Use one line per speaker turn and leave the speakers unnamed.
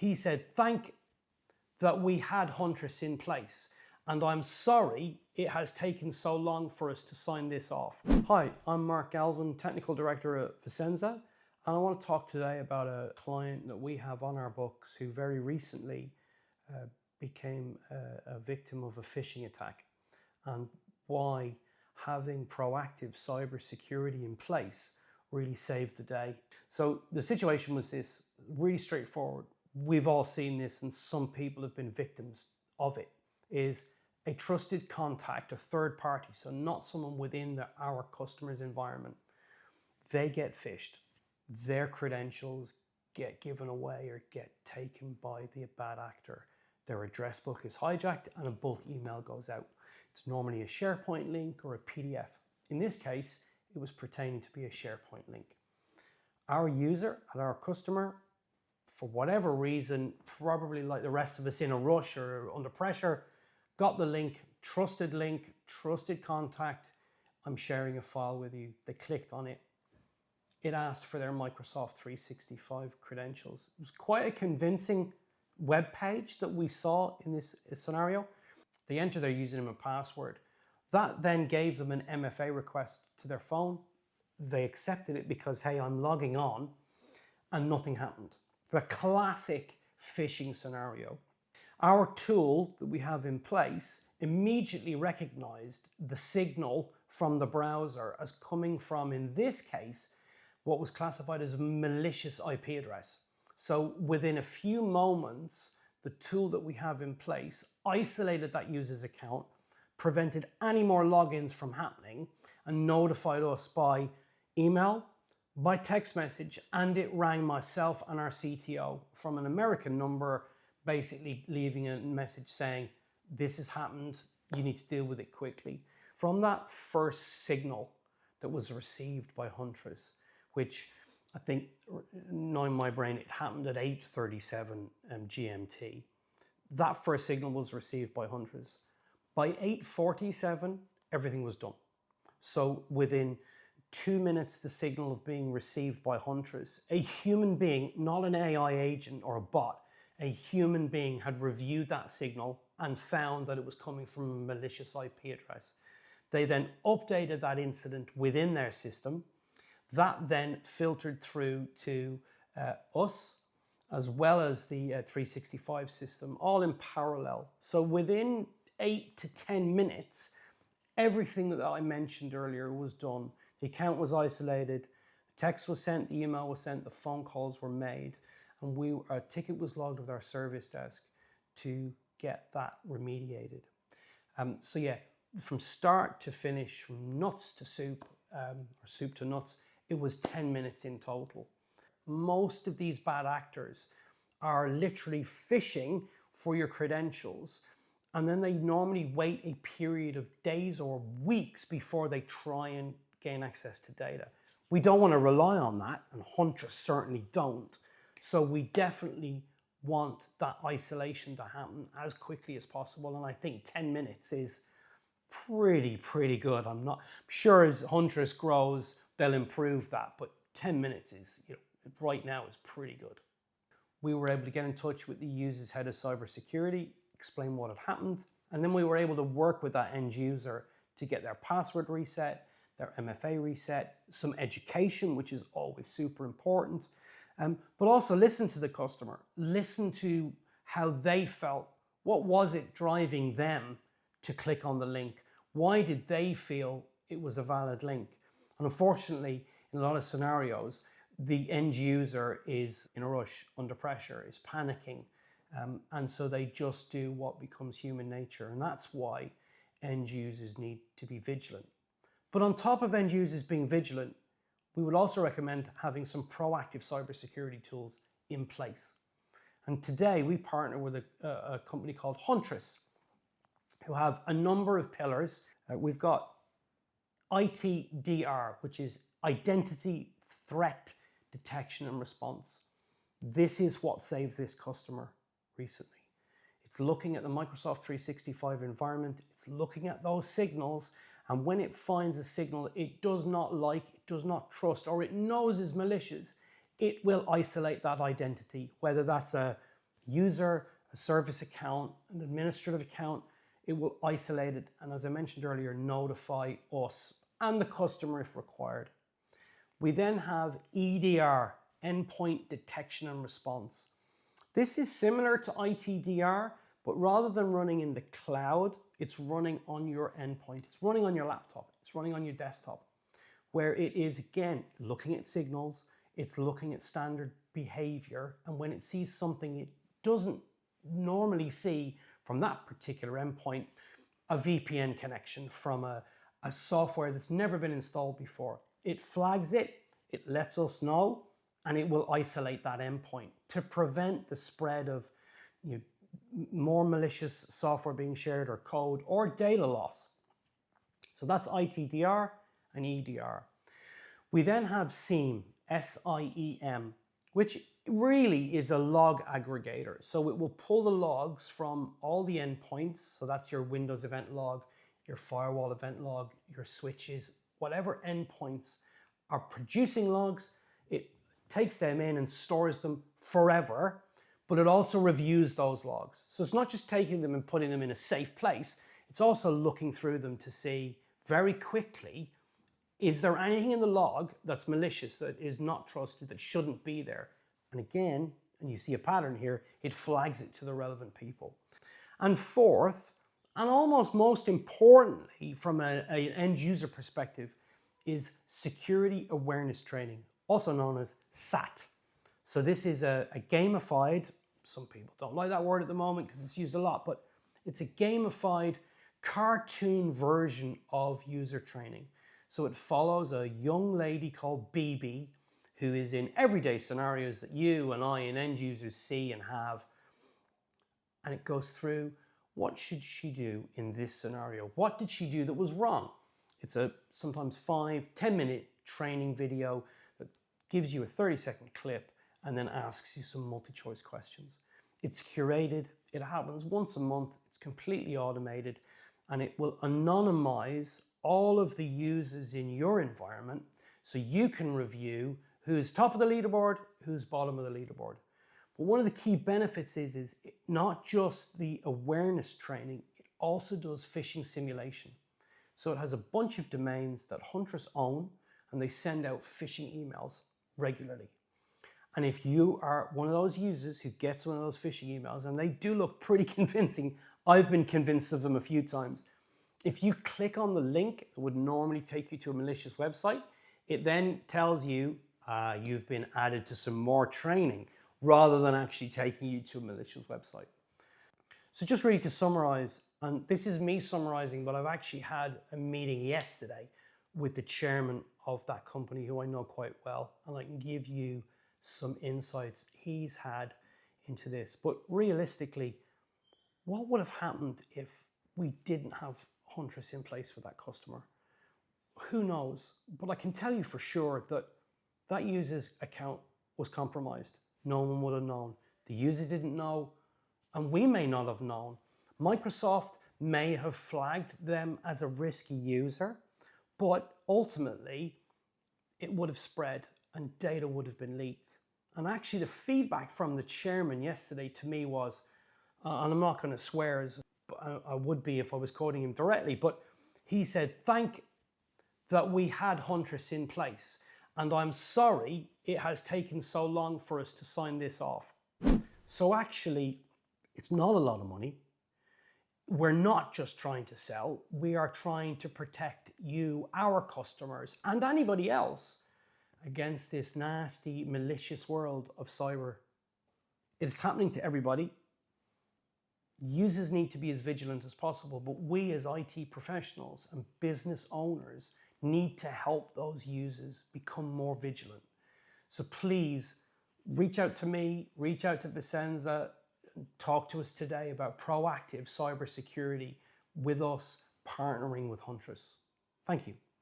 He said, "Thank that we had Huntress in place, and I'm sorry it has taken so long for us to sign this off." Hi, I'm Mark Galvin, Technical Director at Vissensa, and I want to talk today about a client that we have on our books who very recently became a victim of a phishing attack, and why having proactive cybersecurity in place really saved the day. So the situation was this, really straightforward. We've all seen this, and some people have been victims of it, is a trusted contact, a third party, so not someone within our customer's environment. They get phished. Their credentials get given away or get taken by the bad actor. Their address book is hijacked and a bulk email goes out. It's normally a SharePoint link or a PDF. In this case, it was pertaining to be a SharePoint link. Our user and our customer, for whatever reason, probably like the rest of us in a rush or under pressure, got the link, trusted contact. I'm sharing a file with you. They clicked on it. It asked for their Microsoft 365 credentials. It was quite a convincing web page that we saw in this scenario. They entered their username and password. That then gave them an MFA request to their phone. They accepted it because, hey, I'm logging on, and nothing happened. The classic phishing scenario. Our tool that we have in place immediately recognized the signal from the browser as coming from, in this case, what was classified as a malicious IP address. So within a few moments, the tool that we have in place isolated that user's account, prevented any more logins from happening, and notified us by email, by text message, and it rang myself and our CTO from an American number, basically leaving a message saying, "This has happened, you need to deal with it quickly." From that first signal that was received by Huntress, which I think, knowing my brain, it happened at 8:37 GMT. That first signal was received by Huntress. By 8:47, everything was done. So within 2 minutes, the signal of being received by Huntress, a human being, not an AI agent or a bot, a human being had reviewed that signal and found that it was coming from a malicious IP address. They then updated that incident within their system. That then filtered through to us, as well as the 365 system, all in parallel. So within 8 to 10 minutes, everything that I mentioned earlier was done. The account was isolated, the text was sent, the email was sent, the phone calls were made, and our ticket was logged with our service desk to get that remediated. So yeah, from start to finish, from nuts to soup, or soup to nuts, it was 10 minutes in total. Most of these bad actors are literally phishing for your credentials, and then they normally wait a period of days or weeks before they try and gain access to data. We don't want to rely on that, and Huntress certainly don't. So we definitely want that isolation to happen as quickly as possible, and I think 10 minutes is pretty good. I'm sure as Huntress grows, they'll improve that, but 10 minutes is, right now is pretty good. We were able to get in touch with the user's head of cybersecurity, explain what had happened, and then we were able to work with that end user to get their password reset, their MFA reset, some education, which is always super important, but also listen to the customer, listen to how they felt. What was it driving them to click on the link? Why did they feel it was a valid link? And unfortunately, in a lot of scenarios, the end user is in a rush, under pressure, is panicking. And so they just do what becomes human nature. And that's why end users need to be vigilant. But on top of end users being vigilant, we would also recommend having some proactive cybersecurity tools in place. And today we partner with a company called Huntress, who have a number of pillars. We've got ITDR, which is Identity Threat Detection and Response. This is what saved this customer recently. It's looking at the Microsoft 365 environment. It's looking at those signals, and when it finds a signal it does not like, it does not trust, or it knows is malicious, it will isolate that identity, whether that's a user, a service account, an administrative account, it will isolate it and, as I mentioned earlier, notify us and the customer if required. We then have EDR, endpoint detection and response. This is similar to ITDR, but rather than running in the cloud, it's running on your endpoint. It's running on your laptop. It's running on your desktop, where it is, again, looking at signals. It's looking at standard behavior. And when it sees something it doesn't normally see from that particular endpoint, a VPN connection from a software that's never been installed before, it flags it, it lets us know, and it will isolate that endpoint to prevent the spread of more malicious software being shared or code or data loss. So that's ITDR and EDR. We then have SIEM, SIEM, which really is a log aggregator. So it will pull the logs from all the endpoints. So that's your Windows event log, your firewall event log, your switches, whatever endpoints are producing logs, it takes them in and stores them forever, but it also reviews those logs. So it's not just taking them and putting them in a safe place, it's also looking through them to see very quickly, is there anything in the log that's malicious, that is not trusted, that shouldn't be there? And again, and you see a pattern here, it flags it to the relevant people. And fourth, and almost most importantly from an end user perspective, is security awareness training, also known as SAT. So this is a gamified, some people don't like that word at the moment because it's used a lot, but it's a gamified cartoon version of user training. So it follows a young lady called BB, who is in everyday scenarios that you and I and end users see and have. And it goes through, what should she do in this scenario? What did she do that was wrong? It's a sometimes 5-10 minute training video that gives you a 30-second clip and then asks you some multi-choice questions. It's curated, it happens once a month, it's completely automated, and it will anonymize all of the users in your environment so you can review who's top of the leaderboard, who's bottom of the leaderboard. But one of the key benefits is not just the awareness training, it also does phishing simulation. So it has a bunch of domains that Huntress own, and they send out phishing emails regularly. And if you are one of those users who gets one of those phishing emails, and they do look pretty convincing, I've been convinced of them a few times. If you click on the link that would normally take you to a malicious website, it then tells you you've been added to some more training rather than actually taking you to a malicious website. So just really to summarize, and this is me summarizing, but I've actually had a meeting yesterday with the chairman of that company who I know quite well, and I can give you some insights he's had into this. But realistically, what would have happened if we didn't have Huntress in place with that customer? Who knows? But I can tell you for sure that that user's account was compromised. No one would have known. The user didn't know, and we may not have known. Microsoft may have flagged them as a risky user, but ultimately it would have spread and data would have been leaked. And actually the feedback from the chairman yesterday to me was, and I'm not going to swear as I would be if I was quoting him directly, but he said, thank that we had Huntress in place, and I'm sorry it has taken so long for us to sign this off. So actually, it's not a lot of money. We're not just trying to sell, we are trying to protect you, our customers, and anybody else against this nasty, malicious world of cyber. It's happening to everybody. Users need to be as vigilant as possible, but we as IT professionals and business owners need to help those users become more vigilant. So please reach out to me, reach out to Vissensa, talk to us today about proactive cybersecurity with us partnering with Huntress. Thank you.